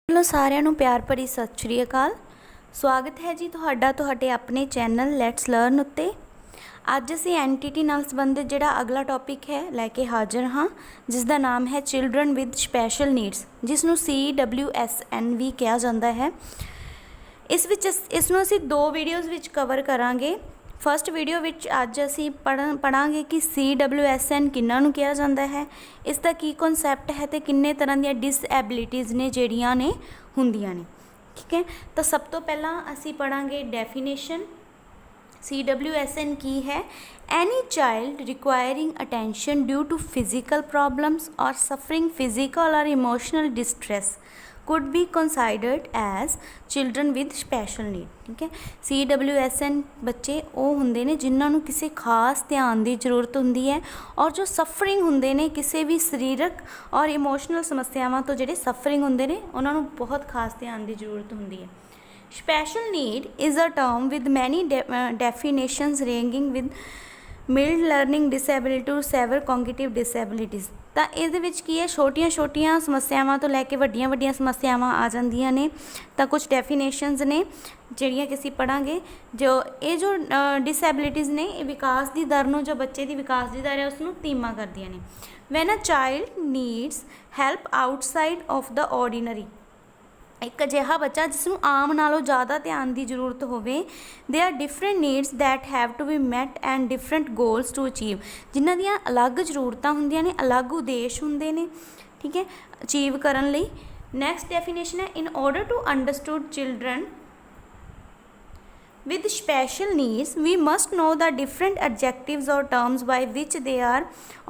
Hello सारिਆਂ ਨੂੰ ਪਿਆਰ ਭਰੀ ਸਤਿ ਸ਼੍ਰੀ ਅਕਾਲ। ਸਵਾਗਤ ਹੈ ਜੀ ਤੁਹਾਡੇ ਆਪਣੇ ਚੈਨਲ ਲੈਟਸ ਲਰਨ ਉੱਤੇ। ਅੱਜ ਅਸੀਂ ਐਨਟੀਟੀ ਨਾਲ ਸੰਬੰਧਿਤ ਜਿਹੜਾ ਅਗਲਾ ਟੌਪਿਕ ਹੈ ਲੈ ਕੇ ਹਾਜ਼ਰ ਹਾਂ, ਜਿਸ ਦਾ ਨਾਮ ਹੈ ਚਿਲਡਰਨ ਵਿਦ ਸਪੈਸ਼ਲ ਨੀਡਸ, ਜਿਸ ਨੂੰ CWSN ਵੀ ਕਿਹਾ ਜਾਂਦਾ ਹੈ। ਇਸ ਨੂੰ ਅਸੀਂ ਦੋ ਵੀਡੀਓਜ਼ ਵਿੱਚ ਕਵਰ ਕਰਾਂਗੇ। फस्ट वीडियो विच अज असी पढ़ांगे कि CWSN किन्हां नूं कहा जाता है, इसका की कॉन्सैप्ट है तो किन्ने तरह दी डिसएबिलिटीज़ ने जिहड़ियां ने हुंदियां ने। ठीक है, तो सब तो पहला असी पढ़ांगे डेफिनेशन। CWSN की है? Any child requiring attention due to physical problems और सफरिंग फिजिकल और emotional distress could be considered as children with special need। ठीक है, CWSN बच्चे वो होंदे ने जिन्हां नूं किसी खास ध्यान की जरूरत होंदी है, और जो सफरिंग होंदे ने किसी भी सरीरक और इमोशनल समस्यावां तो जिहड़े सफरिंग होंदे ने उन्हां नूं बहुत खास ध्यान की जरूरत होंदी है। Special need is a term with many definitions ranging with mild learning disability to severe cognitive disabilities. तो ये की है, छोटिया छोटिया समस्यावां तो लैके वड्डियां वड्डियां समस्यावां आ जांदियां ने। तो कुछ डेफिनेशनस ने जिहड़ियां कि असीं पढ़ांगे। जो डिसेबिलिटीज़ ने ये विकास की दर नूं, जो बच्चे की विकास की दर है उसनूं धीमा करदियां ने। When a child needs help outside of the ordinary, एक अजिहा बच्चा जिसनूं आम नालों ज़्यादा ध्यान की जरूरत होवे। There are different needs that have to be met and different goals to achieve, जिन्हां दियां अलग जरूरतां हुंदियां ने, अलग उद्देश हुंदे ने। ठीक है, अचीव करन लई। नैक्सट डेफिनेशन है, in order to understood children with special needs we must know the different adjectives or terms by which they are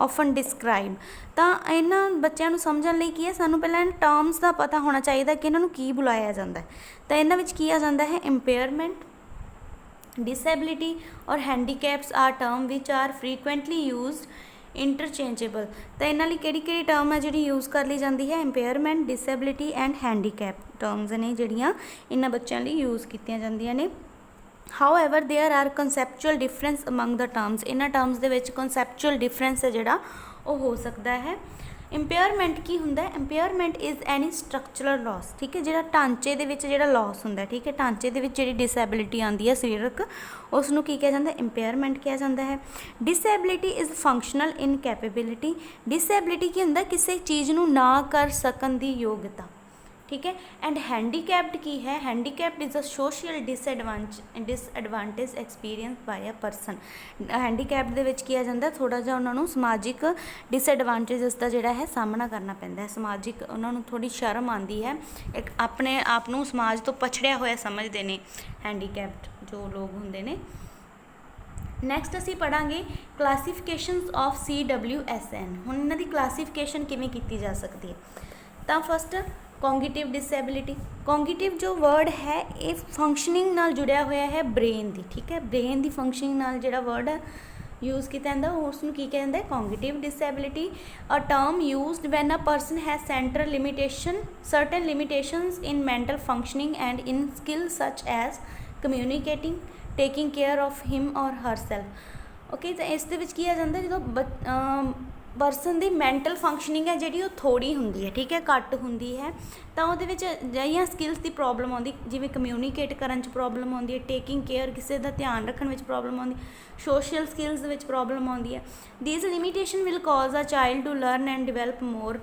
often described। ਤਾਂ ਇਹਨਾਂ ਬੱਚਿਆਂ ਨੂੰ ਸਮਝਣ ਲਈ ਕੀ ਹੈ, ਸਾਨੂੰ ਪਹਿਲਾਂ ਟਰਮਸ ਦਾ ਪਤਾ ਹੋਣਾ ਚਾਹੀਦਾ ਕਿ ਇਹਨਾਂ ਨੂੰ ਕੀ ਬੁਲਾਇਆ ਜਾਂਦਾ ਹੈ। ਤਾਂ ਇਹਨਾਂ ਵਿੱਚ ਕੀ ਆ ਜਾਂਦਾ ਹੈ, ਇੰਪੇਅਰਮੈਂਟ, ਡਿਸੇਬਿਲਿਟੀ ਔਰ ਹੈਂਡੀਕੈਪਸ ਆਰ ਟਰਮ ਵਿਚ ਆਰ ਫਰੀਕੁਐਂਟਲੀ ਯੂਜ਼ਡ ਇੰਟਰਚੇਂਜੇਬਲ। ਤਾਂ ਇਹਨਾਂ ਲਈ ਕਿਹੜੀ ਕਿਹੜੀ ਟਰਮ ਹੈ ਜਿਹੜੀ ਯੂਜ਼ ਕਰ ਲਈ ਜਾਂਦੀ ਹੈ, impairment, disability and handicap terms ਨੇ ਜਿਹੜੀਆਂ ਇਹਨਾਂ ਬੱਚਿਆਂ ਲਈ ਯੂਜ਼ ਕੀਤੀਆਂ ਜਾਂਦੀਆਂ ਨੇ। However, there are conceptual difference among the terms। इन्हां terms दे विच conceptual difference है जिहड़ा वो हो सकता है। इंपेयरमेंट की हुंदा है? Impairment is any structural loss. ठीक है, जिहड़ा ढांचे दे विच जिहड़ा लॉस हुंदा है, ठीक है, ढांचे दे विच जिहड़ी डिसेबिलिटी आंदी है सरीरक, उसनूं की कहा जाता है, इंपेयरमेंट कहा जाता है। Disability is functional incapability. Disability की हुंदा किसी चीज़ नूं ना कर सकन दी योग्यता। ठीक है, एंड हैंडीकैप्ड की है? Handicapped is a social disadvantage experience by a person. Handicapped they which किया जाता है, थोड़ा जिहा उन्होंने समाजिक डिसएडवांटेजेस का जिहड़ा है सामना करना पैंदा है। समाजिक उन्होंने थोड़ी शर्म आती है, एक अपने आप नूं समाज तो पछड़िया होया समझते हैं हैंडीकैप्ड जो लोग होंदे ने। नैक्सट असी पढ़ांगे क्लासीफिकेशनस ऑफ CWSN। हुण इन्हां दी क्लासीफिकेशन किवें कीती जा सकती है? तो फस्ट कॉग्निटिव डिसेबिलिटी। कॉग्निटिव जो वर्ड है ये फंक्शनिंग नाल जुड़िया होया है ब्रेन दी। ठीक है, ब्रेन दी फंक्शनिंग नाल जिहड़ा वर्ड यूज़ किया जाता है उसनूं की कहते हैं, cognitive disability. A term used when a person has central limitation certain limitations in mental functioning and in skill such as communicating, taking care of him or herself. Okay, तो इस दे विच की आ जाता है जो परसन की मैंटल फंक्शनिंग है जी थोड़ी होंगी है, ठीक है, घट होंगी है, तो वो जिहियां स्किल्स की प्रॉब्लम आती, जिवें कम्यूनीकेट करन च प्रॉब्लम आती है, टेकिंग केयर किसी का ध्यान रखने में प्रॉब्लम आती, सोशल स्किल्स में प्रॉब्लम आती है। These limitation will cause a child to learn and develop more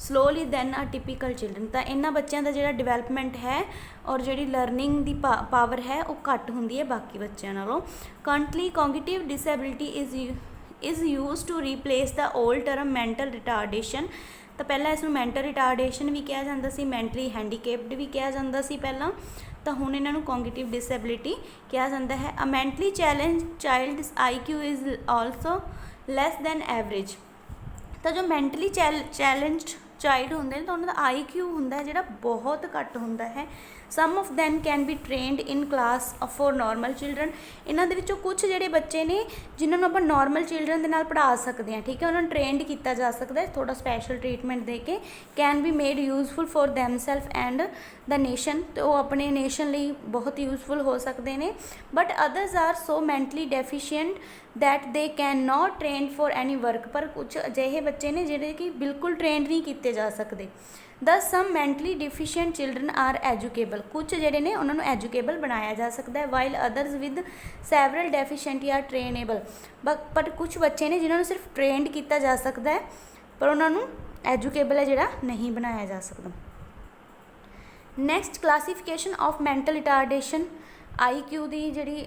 slowly than a typical children. तो इन्हां बच्चों का जिहड़ा डिवेलपमेंट है और जिहड़ी लर्निंग की पावर है वो घट होंदी है बाकी बच्चों नालों। Currently cognitive disability is use to replace the old term mental retardation. तो पहला इसनूं मैंटल रिटार्डेशन भी कहा जाता सी, मैंटली हैंडीकेप्ड भी कहा जाता सी पहला, तो हुण इन्हां नूं कॉग्निटिव डिसेबिलिटी कहा जाता है। A mentally challenge child IQ is also less than average. तो जो मैंटली चैलेंज्ड चाइल्ड होंगे तो उन्होंने IQ होंगे जोड़ा बहुत घट होंगे है। Some of them can be trained in class for normal children. इन्हों के कुछ जोड़े बच्चे ने जिन्होंने आप नॉर्मल चिल्ड्रन के नाल पढ़ा सकते हैं, ठीक है, उन्होंने ट्रेंड किया जा सकता है थोड़ा स्पैशल ट्रीटमेंट दे के। Can be made useful for themselves and the nation, तो वो अपने नेशन लिए बहुत यूजफुल हो सकते हैं। But others are so mentally deficient that they can not train for any work, पर कुछ अजिहे बच्चे ने जिहड़े कि बिल्कुल ट्रेन नहीं किए जा सकते। Thus some mentally deficient children are educable, कुछ जिहड़े ने उन्होंने एजुकेबल बनाया जा सकता है। While others with several deficiency are trainable, but कुछ बच्चे ने जिन्होंने सिर्फ ट्रेंड किया जा सकता है पर उन्होंने एजुकेबल है जिहड़ा नहीं बनाया जा सकता। Next classification of mental retardation, IQ की जिहड़ी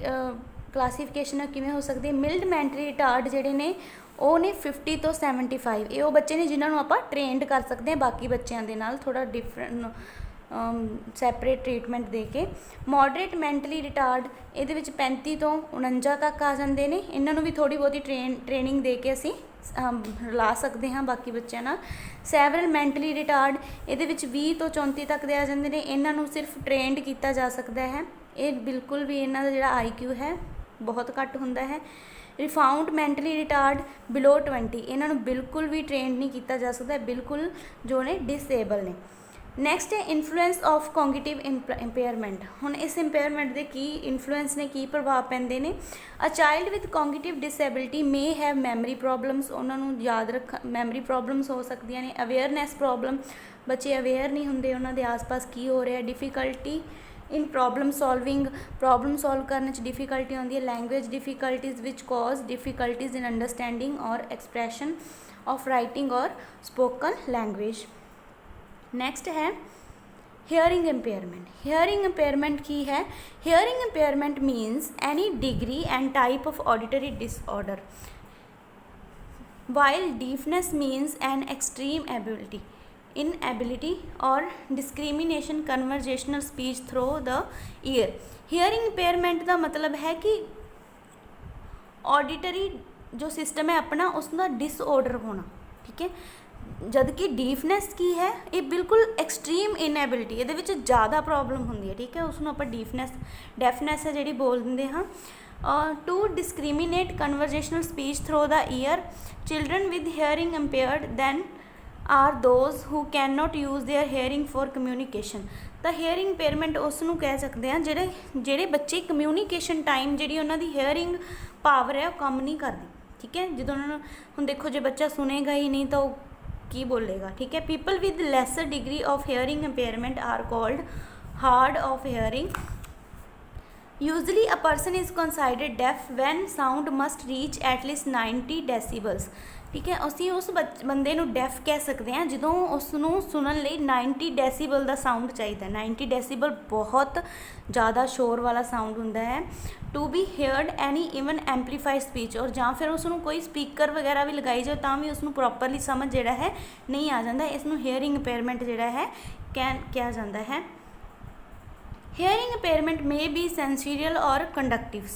क्लासीफिकेशन है किवें हो सकती है। मिल्ड मैंटली रिटार्ड जिहड़े ने ਉਹ ਨੇ 50 ਤੋਂ 75, ਇਹ ਉਹ ਬੱਚੇ ਨੇ ਜਿਨ੍ਹਾਂ ਨੂੰ ਆਪਾਂ ਟ੍ਰੇਨਡ ਕਰ ਸਕਦੇ ਹਾਂ ਬਾਕੀ ਬੱਚਿਆਂ ਦੇ ਨਾਲ ਥੋੜ੍ਹਾ ਡਿਫਰੈਂਟ ਸੈਪਰੇਟ ਟ੍ਰੀਟਮੈਂਟ ਦੇ ਕੇ। ਮੋਡਰੇਟ ਮੈਂਟਲੀ ਰਿਟਾਰਡ ਇਹਦੇ ਵਿੱਚ 35 ਤੋਂ 49 ਤੱਕ ਆ ਜਾਂਦੇ ਨੇ, ਇਹਨਾਂ ਨੂੰ ਵੀ ਥੋੜ੍ਹੀ ਬਹੁਤੀ ਟ੍ਰੇਨਿੰਗ ਦੇ ਕੇ ਅਸੀਂ ਰਲਾ ਸਕਦੇ ਹਾਂ ਬਾਕੀ ਬੱਚਿਆਂ ਨਾਲ। ਸੈਵਰਲ ਮੈਂਟਲੀ ਰਿਟਾਰਡ ਇਹਦੇ ਵਿੱਚ 20 ਤੋਂ 34 ਤੱਕ ਦੇ ਆ ਜਾਂਦੇ ਨੇ, ਇਹਨਾਂ ਨੂੰ ਸਿਰਫ ਟ੍ਰੇਨਡ ਕੀਤਾ ਜਾ ਸਕਦਾ ਹੈ, ਇਹ ਬਿਲਕੁਲ ਵੀ ਇਹਨਾਂ ਦਾ ਜਿਹੜਾ IQ ਹੈ ਬਹੁਤ ਘੱਟ ਹੁੰਦਾ ਹੈ। ਰਿਫਾਊਂਡ ਮੈਂਟਲੀ ਰਿਟਾਰਡ ਬਿਲੋ 20, ਇਹਨਾਂ ਨੂੰ ਬਿਲਕੁਲ ਵੀ ਟ੍ਰੇਨਡ ਨਹੀਂ ਕੀਤਾ ਜਾ ਸਕਦਾ, ਬਿਲਕੁਲ ਜੋ ਨੇ ਡਿਸੇਬਲ ਨੇ। ਨੈਕਸਟ ਹੈ ਇਨਫਲੂਐਂਸ ਆਫ ਕੋਗਨੀਟਿਵ ਇੰਪੇਅਰਮੈਂਟ। ਹੁਣ ਇਸ ਇੰਪੇਅਰਮੈਂਟ ਦੇ ਕੀ ਇਨਫਲੂਐਂਸ ਨੇ, ਕੀ ਪ੍ਰਭਾਵ ਪੈਂਦੇ ਨੇ। A child with cognitive disability may have memory problems, ਉਹਨਾਂ ਨੂੰ ਯਾਦ ਮੈਮਰੀ ਪ੍ਰੋਬਲਮਸ ਹੋ ਸਕਦੀਆਂ ਨੇ। ਅਵੇਅਰਨੈਸ ਪ੍ਰੋਬਲਮ, ਬੱਚੇ ਅਵੇਅਰ ਨਹੀਂ ਹੁੰਦੇ ਉਹਨਾਂ ਦੇ ਆਸ-ਪਾਸ ਕੀ ਹੋ ਰਿਹਾ। Difficulty in problem solving, problem solve करने डिफिकल्टी आती है। Language difficulties which cause difficulties in understanding or expression of writing or spoken language. Next है हेयरिंग इम्पेयरमेंट। हेयरिंग इम्पेयरमेंट की है। Hearing impairment means any degree and type of auditory disorder, while deafness means an extreme ability inability or discrimination conversational speech through the ear. Hearing impairment का मतलब है कि auditory जो system है अपना उसका डिसऑर्डर होना, ठीक है। जबकि डीफनेस की है ये बिल्कुल एक्सट्रीम इनएबिलिटी, ये ज़्यादा प्रॉब्लम होंगी है, ठीक है, उसनों आप डेफनेस है जी बोल देंगे हाँ। To discriminate conversational speech through the ear, children with hearing impaired than are those who can not use their hearing for communication. तो हेयरिंग इम्पेयरमेंट उसनों कह सकते हैं ਜਿਹੜੇ बच्चे कम्यूनीकेशन टाइम जी उन्होंने हेयरिंग पावर है वो काम नहीं करती, ठीक है। जो उन्होंने हम देखो जो बच्चा सुनेगा ही नहीं तो की बोलेगा, ठीक है। People with lesser degree of hearing impairment are called hard of hearing. Usually a person is considered deaf when sound must reach at least 90 decibels, ठीक है। असी उस बंदे नूं डेफ कह सकते हैं जो उसनूं सुनन लई 90 डेसीबल का साउंड चाहिए। 90 डेसीबल बहुत ज़्यादा शोर वाला साउंड हुंदा है। To be heard any even amplified speech, और जां फिर उसनूं कोई स्पीकर वगैरह भी लगाई जाए तां भी उसनूं प्रॉपरली समझ जिहड़ा है नहीं आ जाता, इसनूं हेयरिंग इम्पेयरमेंट जिहड़ा है कहा जाता है। Hearing impairment may be sensorial और कंडक्टिव।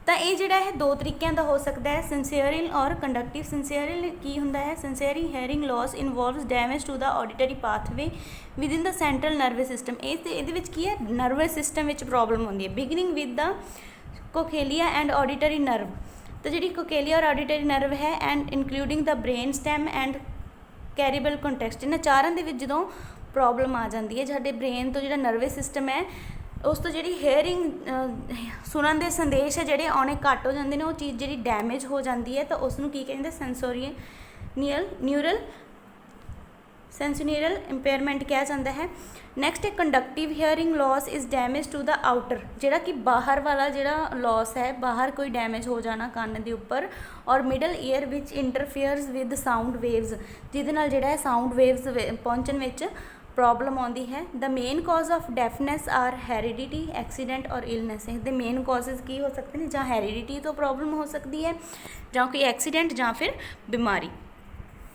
तो ये जोड़ा है दो तरीक़ों का हो सकता है, सेंसोरियल और कंडक्टिव। सेंसोरियल की होंदा है, sensory hearing loss involves damage to the auditory pathway within the central nervous system. ये की है नर्वस सिस्टम में प्रॉब्लम होंदी है। Beginning with the cochlea and auditory nerve, तो जी कोकेलिया और ऑडिटरी नर्व है and including the brain stem and cerebral cortex, इन्हां चारां दे विच जदों प्रॉब्लम आ जाती है साडे ब्रेन तो जो नर्वस सिस्टम है उस तो जी हेयरिंग सुनन के संदेश है जोड़े आने घट हो जाते हैं, वो चीज़ जी डैमेज हो जाती है तो उसनूं की कहते सेंसोरियल सेंसोरियल इंपेयरमेंट कहा जाता है। नैक्सट है conductive hearing loss is damage to the outer, जोड़ा कि बाहर वाला जोड़ा लॉस है, बाहर कोई डैमेज हो जाना कान के उपर। और middle ear which interferes with sound waves, जिहदे नाल जिहड़ा है साउंड वेव्स पहुँचने में प्रॉब्लम आती है। The main cause of deafness are heredity, accident और इलनेस। द मेन कॉजेज की हो सकते हैं, जहाँ हैरिडिटी तो प्रॉब्लम हो सकती है, जहाँ कोई एक्सीडेंट या फिर बीमारी।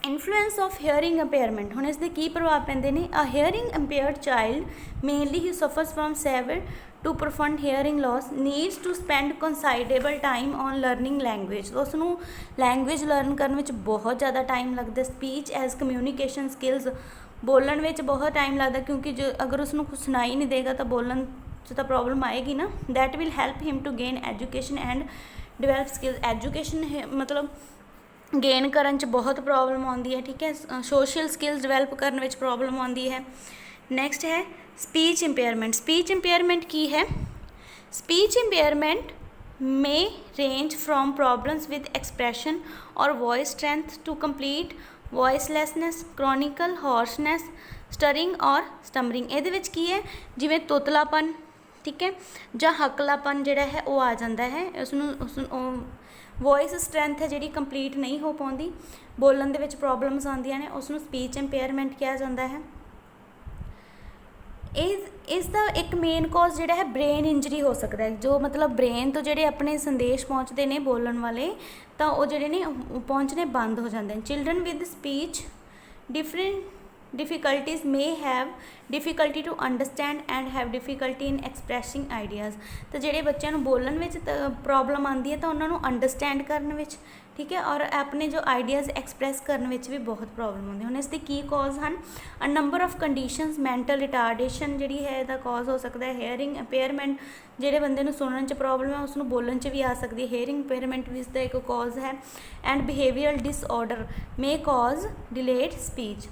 इन्फ्लुएंस ऑफ हेयरिंग इंपेयरमेंट, हुण इसके की प्रभाव पैंदे ने। A hearing impaired child mainly ही suffers from severe to profound hearing loss needs to spend considerable time on learning language. तो उसनूं लैंग्वेज लर्न करने में बहुत ज़्यादा टाइम लगता। स्पीच एज कम्यूनीकेशन स्किल्स, बोलन में बहुत टाइम लगता, क्योंकि जो अगर उसनूं कुछ सुनाई नहीं देगा तो बोलन तो प्रॉब्लम आएगी ना। That will help him to gain education and develop skills. Education मतलब गेन करने च बहुत प्रॉब्लम आती है, ठीक है। सोशल स्किल्स डिवेलप करने में प्रॉब्लम आती है। नैक्सट है स्पीच इंपेयरमेंट। स्पीच इंपेयरमेंट की है। Speech impairment may range from problems with expression or voice strength to complete voicelessness, chronic hoarseness, stirring or stammering। ਇਹਦੇ ਵਿੱਚ ਕੀ ਹੈ, ਜਿਵੇਂ ਤੋਤਲਾਪਨ, ਠੀਕ ਹੈ, ਜਾਂ ਹਕਲਾਪਨ ਜਿਹੜਾ ਹੈ ਉਹ ਆ ਜਾਂਦਾ ਹੈ। ਉਸਨੂੰ ਵੋਇਸ ਸਟਰੈਂਥ ਹੈ ਜਿਹੜੀ ਕੰਪਲੀਟ ਨਹੀਂ ਹੋ ਪਾਉਂਦੀ, ਬੋਲਣ ਦੇ ਵਿੱਚ ਪ੍ਰੋਬਲਮਸ ਆਉਂਦੀਆਂ ਨੇ, ਉਸਨੂੰ ਸਪੀਚ ਇੰਪੇਅਰਮੈਂਟ ਕਿਹਾ ਜਾਂਦਾ ਹੈ। ਇਸ ਦਾ ਇੱਕ ਮੇਨ ਕੌਜ਼ ਜਿਹੜਾ ਹੈ ਬ੍ਰੇਨ ਇੰਜਰੀ ਹੋ ਸਕਦਾ ਹੈ, ਜੋ ਮਤਲਬ ਬ੍ਰੇਨ ਤੋਂ ਜਿਹੜੇ ਆਪਣੇ ਸੰਦੇਸ਼ ਪਹੁੰਚਦੇ ਨੇ ਬੋਲਣ ਵਾਲੇ, ਤਾਂ ਉਹ ਜਿਹੜੇ ਨੇ ਪਹੁੰਚਣੇ ਬੰਦ ਹੋ ਜਾਂਦੇ ਨੇ। Children with speech difficulties may have difficulty to understand and have difficulty in expressing ideas। ਤਾਂ ਜਿਹੜੇ ਬੱਚਿਆਂ ਨੂੰ ਬੋਲਣ ਵਿੱਚ ਪ੍ਰੋਬਲਮ ਆਉਂਦੀ ਹੈ ਤਾਂ ਉਹਨਾਂ ਨੂੰ ਅੰਡਰਸਟੈਂਡ ਕਰਨ ਵਿੱਚ, ਠੀਕ ਹੈ, ਔਰ ਆਪਣੇ ਜੋ ਆਈਡੀਆਜ਼ ਐਕਸਪ੍ਰੈਸ ਕਰਨ ਵਿੱਚ ਵੀ ਬਹੁਤ ਪ੍ਰੋਬਲਮ ਹੁੰਦੀ। ਹੁਣ ਇਸ ਦੇ ਕੀ ਕੌਜ਼ ਹਨ? A number of conditions, mental retardation ਜਿਹੜੀ ਹੈ ਇਹਦਾ ਕੌਜ਼ ਹੋ ਸਕਦਾ ਹੈ। ਹੇਅਰਿੰਗ ਇੰਪੇਅਰਮੈਂਟ, ਜਿਹੜੇ ਬੰਦੇ ਨੂੰ ਸੁਣਨ 'ਚ ਪ੍ਰੋਬਲਮ ਹੈ ਉਸਨੂੰ ਬੋਲਣ 'ਚ ਵੀ ਆ ਸਕਦੀ ਹੈ। ਹੇਅਰਿੰਗ ਇੰਪੇਅਰਮੈਂਟ ਵੀ ਇਸਦਾ ਇੱਕ ਕੌਜ਼ ਹੈ। And behavioural disorder may cause delayed speech.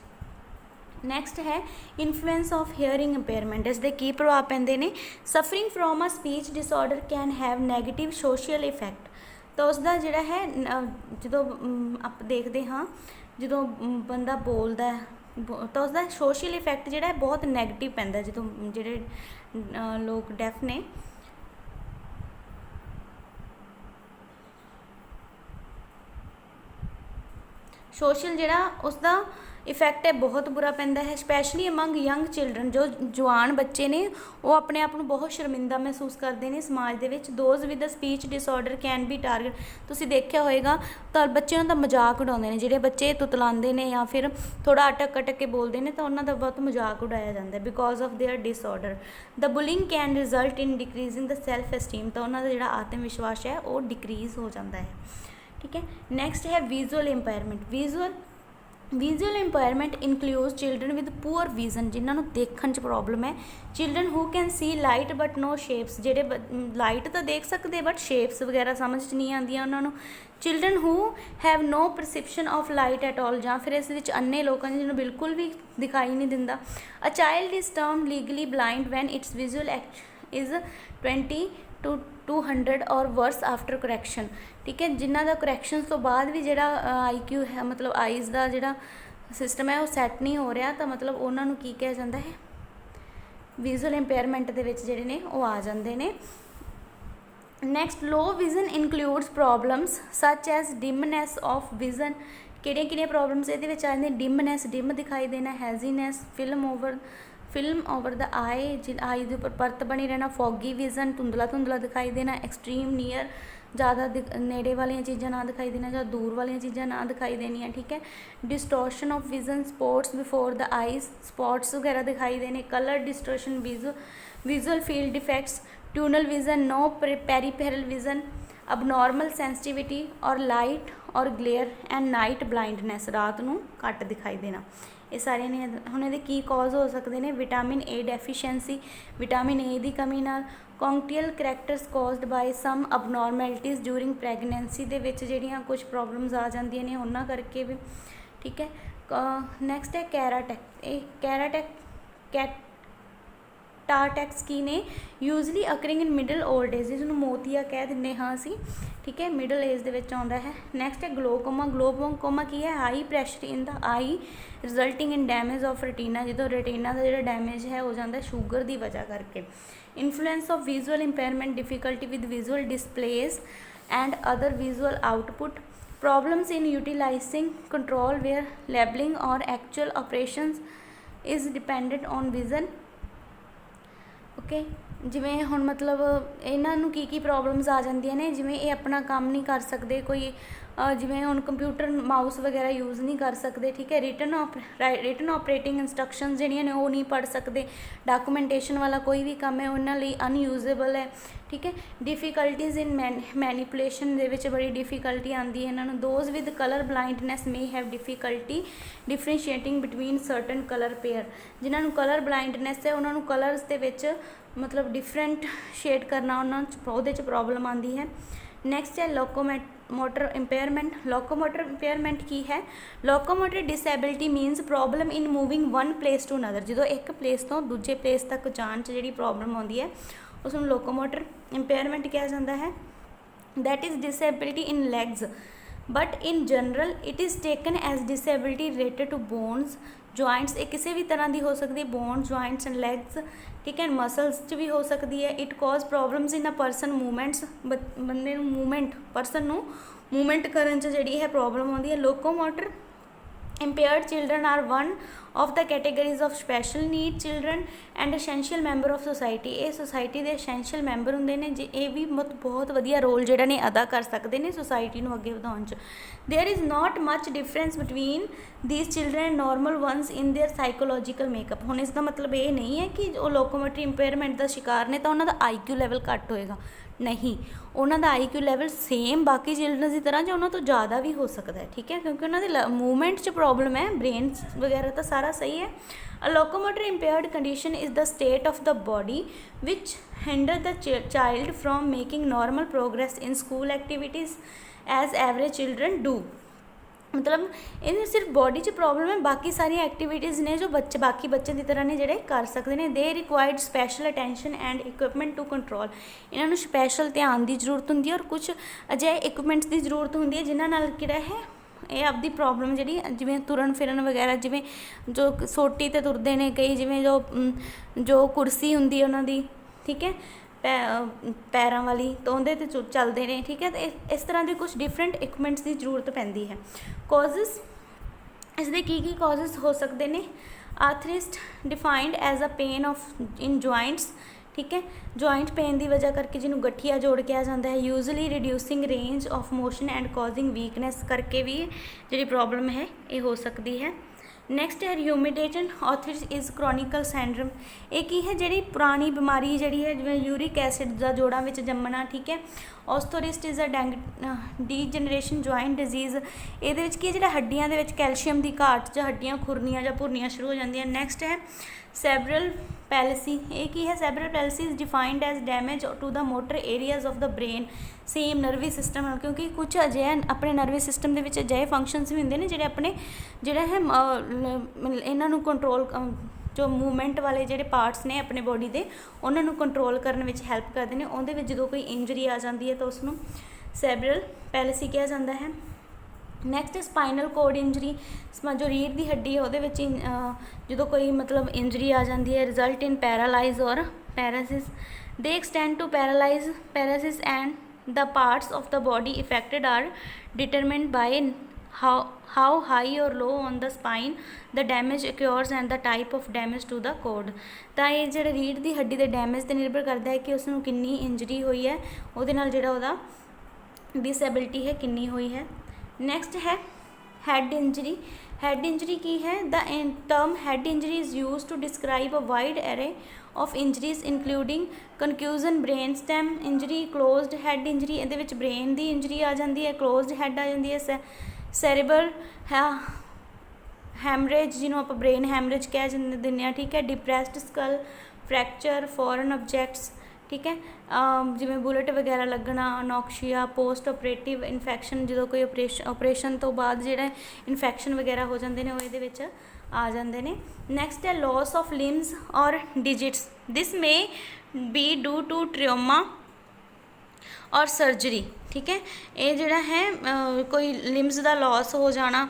Next ਹੈ ਇਨਫਲੂਐਂਸ ਆਫ ਹੀਅਰਿੰਗ ਇੰਪੇਅਰਮੈਂਟ। ਇਸ ਦੇ ਕੀ ਪ੍ਰਭਾਵ ਪੈਂਦੇ ਨੇ? Suffering from a speech disorder can have negative social effect. ਤਾਂ ਉਸਦਾ ਜਿਹੜਾ ਹੈ ਜਦੋਂ ਆਪਾਂ ਦੇਖਦੇ ਹਾਂ ਜਦੋਂ ਬੰਦਾ ਬੋਲਦਾ ਤਾਂ ਉਸਦਾ ਸੋਸ਼ਲ ਇਫੈਕਟ ਜਿਹੜਾ ਹੈ ਬਹੁਤ ਨੈਗੇਟਿਵ ਪੈਂਦਾ। ਜਦੋਂ ਜਿਹੜੇ ਲੋਕ ਡੈਫ ਨੇ, ਸੋਸ਼ਲ ਜਿਹੜਾ ਉਸਦਾ ਇਫੈਕਟ ਹੈ ਬਹੁਤ ਬੁਰਾ ਪੈਂਦਾ ਹੈ। ਸਪੈਸ਼ਲੀ ਅਮੰਗ ਯੰਗ ਚਿਲਡਰਨ, ਜੋ ਜਵਾਨ ਬੱਚੇ ਨੇ ਉਹ ਆਪਣੇ ਆਪ ਨੂੰ ਬਹੁਤ ਸ਼ਰਮਿੰਦਾ ਮਹਿਸੂਸ ਕਰਦੇ ਨੇ ਸਮਾਜ ਦੇ ਵਿੱਚ। Those with a speech disorder can be target. ਤੁਸੀਂ ਦੇਖਿਆ ਹੋਏਗਾ ਤਾਂ ਬੱਚਿਆਂ ਦਾ ਮਜ਼ਾਕ ਉਡਾਉਂਦੇ ਨੇ, ਜਿਹੜੇ ਬੱਚੇ ਤੁਤਲਾਉਂਦੇ ਨੇ ਜਾਂ ਫਿਰ ਥੋੜ੍ਹਾ ਅਟਕ ਅਟਕ ਕੇ ਬੋਲਦੇ ਨੇ ਤਾਂ ਉਹਨਾਂ ਦਾ ਬਹੁਤ ਮਜ਼ਾਕ ਉਡਾਇਆ ਜਾਂਦਾ because of their disorder. The bullying can result in decreasing the self esteem. ਤਾਂ ਉਹਨਾਂ ਦਾ ਜਿਹੜਾ ਆਤਮ ਵਿਸ਼ਵਾਸ ਹੈ ਉਹ ਡਿਕਰੀਜ਼ ਹੋ ਜਾਂਦਾ ਹੈ, ਠੀਕ ਹੈ। ਨੈਕਸਟ ਹੈ visual impairment. Visual impairment includes children with poor vision, ਜਿਨ੍ਹਾਂ ਨੂੰ ਦੇਖਣ 'ਚ ਪ੍ਰੋਬਲਮ ਹੈ। Children who can see light but no shapes, ਜਿਹੜੇ ਲਾਈਟ ਤਾਂ ਦੇਖ ਸਕਦੇ ਬਟ ਸ਼ੇਪਸ ਵਗੈਰਾ ਸਮਝ 'ਚ ਨਹੀਂ ਆਉਂਦੀਆਂ ਉਹਨਾਂ ਨੂੰ। Children who have no perception of light at all, ਜਾਂ ਫਿਰ ਇਸ ਵਿੱਚ ਅੰਨੇ ਲੋਕਾਂ ਜਿਹਨੂੰ ਬਿਲਕੁਲ ਵੀ ਦਿਖਾਈ ਨਹੀਂ ਦਿੰਦਾ। A child is termed legally blind when its visual is 20 to 200 ਔਰ ਵਰਸ ਆਫਟਰ ਕਰੈਕਸ਼ਨ, ਠੀਕ ਹੈ। ਜਿਨ੍ਹਾਂ ਦਾ ਕਰੈਕਸ਼ਨ ਤੋਂ ਬਾਅਦ ਵੀ ਜਿਹੜਾ IQ ਹੈ, ਮਤਲਬ ਆਈਜ਼ ਦਾ ਜਿਹੜਾ ਸਿਸਟਮ ਹੈ ਉਹ ਸੈੱਟ ਨਹੀਂ ਹੋ ਰਿਹਾ, ਤਾਂ ਮਤਲਬ ਉਹਨਾਂ ਨੂੰ ਕੀ ਕਿਹਾ ਜਾਂਦਾ ਹੈ? ਵਿਜ਼ੂਅਲ ਇੰਪੇਅਰਮੈਂਟ ਦੇ ਵਿੱਚ ਜਿਹੜੇ ਨੇ ਉਹ ਆ ਜਾਂਦੇ ਨੇ। ਨੈਕਸਟ ਲੋ ਵਿਜ਼ਨ ਇਨਕਲੂਡਸ ਪ੍ਰੋਬਲਮਸ ਸੱਚ ਐਜ਼ ਡਿਮਨੈਸ ਆਫ ਵਿਜ਼ਨ। ਕਿਹੜੀਆਂ ਪ੍ਰੋਬਲਮਸ ਇਹਦੇ ਵਿੱਚ ਆ ਜਾਂਦੀਆਂ? ਡਿਮਨੈਸ, ਡਿਮ ਦਿਖਾਈ ਦੇਣਾ। ਹੈਜ਼ੀਨੈਸ, ਫਿਲਮ ਓਵਰ ਦਾ ਆਈ ਦੇ ਉੱਪਰ ਪਰਤ ਬਣੀ ਰਹਿਣਾ। ਫੋਗੀ ਵਿਜ਼ਨ, ਧੁੰਦਲਾ ਦਿਖਾਈ ਦੇਣਾ। ਐਕਸਟ੍ਰੀਮ ਨੀਅਰ, ਜ਼ਿਆਦਾ ਨੇੜੇ ਵਾਲੀਆਂ ਚੀਜ਼ਾਂ ਨਾ ਦਿਖਾਈ ਦੇਣਾ ਜਾਂ ਦੂਰ ਵਾਲੀਆਂ ਚੀਜ਼ਾਂ ਨਾ ਦਿਖਾਈ ਦੇਣੀਆਂ, ਠੀਕ ਹੈ। Distortion of vision, spots before the eyes, spots ਵਗੈਰਾ ਦਿਖਾਈ ਦੇਣੇ। Colour distortion, visual field defects, tunnel vision, no peripheral vision, abnormal sensitivity or light or glare and night blindness, ਰਾਤ ਨੂੰ ਘੱਟ ਦਿਖਾਈ ਦੇਣਾ। ਇਹ ਸਾਰੀਆਂ ਨੇ। ਹੁਣ ਇਹਦੇ ਕੀ ਕੌਜ਼ ਹੋ ਸਕਦੇ ਨੇ? Vitamin A deficiency, vitamin A ਦੀ ਕਮੀ ਨਾਲ। ਕੌਂਕਟੀਅਲ ਕਰੈਕਟਰਸ ਕੌਜ਼ਡ ਬਾਈ ਸਮ ਅਬਨੋਰਮੈਲਿਟੀਜ਼ ਡਿਊਰਿੰਗ ਪ੍ਰੈਗਨੈਂਸੀ, ਦੇ ਵਿੱਚ ਜਿਹੜੀਆਂ ਕੁਝ ਪ੍ਰੋਬਲਮਸ ਆ ਜਾਂਦੀਆਂ ਨੇ ਉਹਨਾਂ ਕਰਕੇ ਵੀ, ਠੀਕ ਹੈ। ਨੈਕਸਟ ਹੈ ਕੈਰਾਟੈਕ। ਇਹ ਕੈਟਾਰੈਕਟਸ ਕੀ ਨੇ? ਯੂਜ਼ਲੀ ਅਕਰਿੰਗ ਇਨ ਮਿਡਲ ਓਲਡ ਏਜ, ਜਿਹਨੂੰ ਮੋਤੀਆ ਕਹਿ ਦਿੰਦੇ ਹਾਂ ਅਸੀਂ, ਠੀਕ ਹੈ, ਮਿਡਲ ਏਜ ਦੇ ਵਿੱਚ ਆਉਂਦਾ ਹੈ। ਨੈਕਸਟ ਹੈ ਗਲੋਕੋਮਾ ਕੀ ਹੈ? High pressure in the eye resulting in damage of retina, ਜਦੋਂ ਰੈਟੀਨਾ ਦਾ ਜਿਹੜਾ ਡੈਮੇਜ ਹੈ ਹੋ ਜਾਂਦਾ ਸ਼ੂਗਰ ਦੀ ਵਜ੍ਹਾ ਕਰਕੇ। Influence of visual impairment, difficulty with visual displays and other visual output, problems in utilizing control where labeling or actual operations is dependent on vision, okay. ਜਿਵੇਂ ਹੁਣ ਮਤਲਬ ਇਹਨਾਂ ਨੂੰ ਕੀ ਪ੍ਰੋਬਲਮਸ ਆ ਜਾਂਦੀਆਂ ਨੇ? ਜਿਵੇਂ ਇਹ ਆਪਣਾ ਕੰਮ ਨਹੀਂ ਕਰ ਸਕਦੇ, ਕੋਈ ਜਿਵੇਂ ਹੁਣ ਕੰਪਿਊਟਰ ਮਾਊਸ ਵਗੈਰਾ ਯੂਜ਼ ਨਹੀਂ ਕਰ ਸਕਦੇ, ਠੀਕ ਹੈ। ਰਿਟਨ ਆਪਰੇਟਿੰਗ ਇੰਸਟਰਕਸ਼ਨਸ ਜਿਹੜੀਆਂ ਨੇ ਉਹ ਨਹੀਂ ਪੜ੍ਹ ਸਕਦੇ। ਡਾਕੂਮੈਂਟੇਸ਼ਨ ਵਾਲਾ ਕੋਈ ਵੀ ਕੰਮ ਹੈ ਉਹਨਾਂ ਲਈ ਅਨਯੂਜ਼ੇਬਲ ਹੈ, ਠੀਕ ਹੈ। ਡਿਫੀਕਲਟੀਜ਼ ਇਨ ਮੈਨੀਪੂਲੇਸ਼ਨ ਦੇ ਵਿੱਚ ਬੜੀ ਡਿਫੀਕਲਟੀ ਆਉਂਦੀ ਹੈ ਇਹਨਾਂ ਨੂੰ। Those with colour blindness may have difficulty differentiating between certain colour pair, ਜਿਨ੍ਹਾਂ ਨੂੰ ਕਲਰ ਬਲਾਈਂਡਨੈਸ ਹੈ ਉਹਨਾਂ ਨੂੰ ਕਲਰਸ ਦੇ ਵਿੱਚ ਮਤਲਬ ਡਿਫਰੈਂਟ ਸ਼ੇਡ ਕਰਨਾ ਉਹਨਾਂ 'ਚ ਉਹਦੇ 'ਚ ਪ੍ਰੋਬਲਮ ਆਉਂਦੀ ਹੈ। ਨੈਕਸਟ ਹੈ ਲੋਕੋਮੋਟਰ ਇੰਪੇਅਰਮੈਂਟ। ਲੋਕੋਮੋਟਰ ਇੰਪੇਅਰਮੈਂਟ ਕੀ ਹੈ? Locomotor disability means problem in moving one place to another, ਜਦੋਂ ਇੱਕ ਪਲੇਸ ਤੋਂ ਦੂਜੇ ਪਲੇਸ ਤੱਕ ਜਾਣ 'ਚ ਜਿਹੜੀ ਪ੍ਰੋਬਲਮ ਆਉਂਦੀ ਹੈ ਉਸ ਨੂੰ ਲੋਕੋਮੋਟਰ ਇੰਪੇਅਰਮੈਂਟ ਕਿਹਾ ਜਾਂਦਾ ਹੈ। that is disability in legs, but in general it is taken as disability related to bones, joints। ਇਹ ਕਿਸੇ ਵੀ ਤਰ੍ਹਾਂ ਦੀ ਹੋ ਸਕਦੀ ਹੈ, bones, joints and legs, ਠੀਕ ਹੈ। ਮਸਲਸ 'ਚ ਵੀ ਹੋ ਸਕਦੀ ਹੈ। It cause problems in a person movements, ਬੰਦੇ ਨੂੰ ਮੂਵਮੈਂਟ, ਪਰਸਨ ਨੂੰ ਮੂਵਮੈਂਟ ਕਰਨ 'ਚ ਜਿਹੜੀ ਹੈ ਪ੍ਰੋਬਲਮ ਆਉਂਦੀ ਹੈ। ਲੋਕੋਮੋਟਰ impaired children are one of the categories of special need children and essential member of society। ਇਹ society ਦੇ essential member ਹੁੰਦੇ ਨੇ ਜੇ, ਇਹ ਵੀ ਬਹੁਤ ਵਧੀਆ ਰੋਲ ਜਿਹੜਾ ਨੇ ਅਦਾ ਕਰ ਸਕਦੇ ਨੇ society ਨੂੰ ਅੱਗੇ ਵਧਾਉਣ 'ਚ। there is not much difference between these children and normal ones in their psychological makeup। ਹੁਣ ਇਸ ਦਾ ਮਤਲਬ ਇਹ ਨਹੀਂ ਹੈ ਕਿ ਉਹ ਲੋਕੋਮੋਟਰੀ ਇੰਪੇਅਰਮੈਂਟ ਦਾ ਸ਼ਿਕਾਰ ਨੇ ਤਾਂ ਉਹਨਾਂ ਦਾ IQ ਲੈਵਲ ਘੱਟ ਹੋਏਗਾ, नहीं, उन्होंने IQ लैवल सेम बाकी चिल्ड्रन की तरह जो उन्होंने तो ज़्यादा भी हो सकता है, ठीक है, क्योंकि उन्होंने मूवमेंट च प्रॉब्लम है, ब्रेन वगैरह तो सारा सही है। A locomotor impaired condition is the state of the body which hinder the child from making normal progress in school activities as average children do. मतलब इन्हें सिर्फ बॉडी च प्रॉब्लम है, बाकी सारी एक्टिविटीज़ ने जो बच्चे बाकी बच्चों की तरह ने जोड़े कर सकते हैं। They required special attention and equipment to control. इन्होंने स्पैशल ध्यान की जरूरत होंगी और कुछ अजिहे इक्विपमेंट्स की जरूरत होंगी है जिन्होंने नाल किहड़ा है ये आपकी प्रॉब्लम जी जिवें तुरन फिरन वगैरह, जिवें जो सोटी ते तुरदे ने कई, जिवें जो कुर्सी हुंदी है उन्होंने, ठीक है, पैरों वाली तो उहदे ते चलते हैं, ठीक है। तो इस तरह के कुछ डिफरेंट इक्विपमेंट्स की जरूरत पैंदी है। कॉजेस इसके की कॉजेस हो सकते हैं। Arthritis defined as a pain of in joints, ठीक है, जॉइंट पेन की वजह करके जिन्होंने गठिया जोड़ किया जाता है। Usually reducing range of motion and causing weakness करके भी जी प्रॉब्लम है ये हो सकती है। नैक्सट है ह्यूमिडेशन ऑर्थरिटिस इज़ क्रॉनिकल सैंड्रोम। ये की है जी पुरानी बीमारी जी है जिवें यूरिक एसिड का जोड़ों में जमना, ठीक है। Osteoarthritis is a degeneration joint disease. ये की जो हड्डियां दे विच कैल्शियम की घाट च हड्डियां खुरनियां या भुरनियां शुरू हो जांदियां। नैक्सट है सैबरल पैलिसी। ये की है cerebral palsy is defined as damage to the motor areas of the brain, same nervous system, क्योंकि कुछ अजिहे अपने नर्वी सिस्टम के विच अजिहे फंक्शनस भी होंगे ने जिहड़े अपने जिहड़ा है इन्हां नूं कंट्रोल, जो मूवमेंट वाले जिहड़े पार्ट्स ने अपने बॉडी के उन्हां नूं कंट्रोल करने विच हेल्प करते हैं। उहदे विच जदों कोई इंजरी आ जाती है तो उसनूं सैबरल पैलिसी कहा जाता है। नैक्सट स्पाइनल कोड इंजरी, जो रीढ़ की हड्डी है वो जो कोई मतलब इंजरी आ जाती है, result in paralysis or paresis. They extend to paresis and the parts of the body affected are determined by how high or low on the spine the damage occurs and the type of damage to the cord. तो ये जो रीढ़ की हड्डी के damage पर निर्भर करता है कि उसनूं कितनी इंजरी हुई है, उहदे नाल जिहड़ा उहदा डिसेबिलिटी है कितनी हुई है। नैक्सट है हेड इंजरी। हेड इंजरी की है the term head injury is use to describe a wide array of injuries including concussion, brain stem injury, closed head injury. ये ब्रेन की इंजरी आ जाती है, क्लोज्ड हेड आ जाती है, सैरेबल हैमरेज जिन्होंने आप ब्रेन हैमरेज कह दें, ठीक है। डिप्रैस्ड स्कल फ्रैक्चर, फॉरन ऑब्जैक्ट्स, ठीक है, जिमें बुलेट वगैरह लगना, अनोक्शिया, पोस्ट ऑपरेटिव इन्फैक्शन, जो कोई ऑपरेशन तो बाद जो इन्फैक्शन वगैरह हो जाते हैं वो ये आ जाते हैं। नैक्सट है लॉस ऑफ लिम्स और डिजिट्स। दिस में बी डू टू ट्रियोमा और सर्जरी, ठीक है। ये जोड़ा है कोई लिम्स का लॉस हो जाना।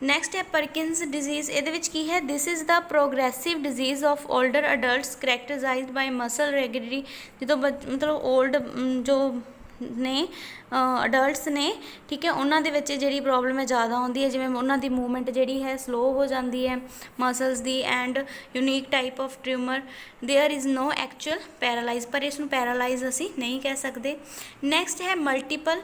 नैक्सट है परकिंस डिजीज़। ये की है this is the progressive disease of older adults characterized by muscle regularly. जो मतलब ओल्ड जो ने अडल्ट्स ने, ठीक है, उन्होंने जी प्रॉब्लम है ज़्यादा आती है, जिवें उन्होंने मूवमेंट जी है स्लो हो जाती है muscles the, and unique type of tumour. There is no actual paralyse, पर इसनूं पैरालाइज असी नहीं कह सकते। नैक्सट है multiple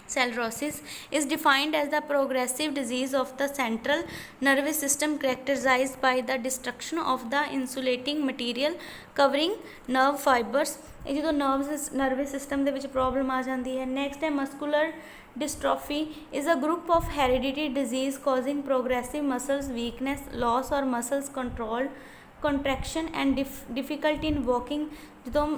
Sclerosis is defined as the progressive disease of the central nervous system characterized by the destruction of the insulating material covering nerve fibers। ये जो nervous system के प्रॉब्लम आ जाती है। नेक्स्ट है muscular dystrophy is a group of hereditary disease causing progressive muscles weakness, loss or muscles control, contraction and difficulty in walking। जो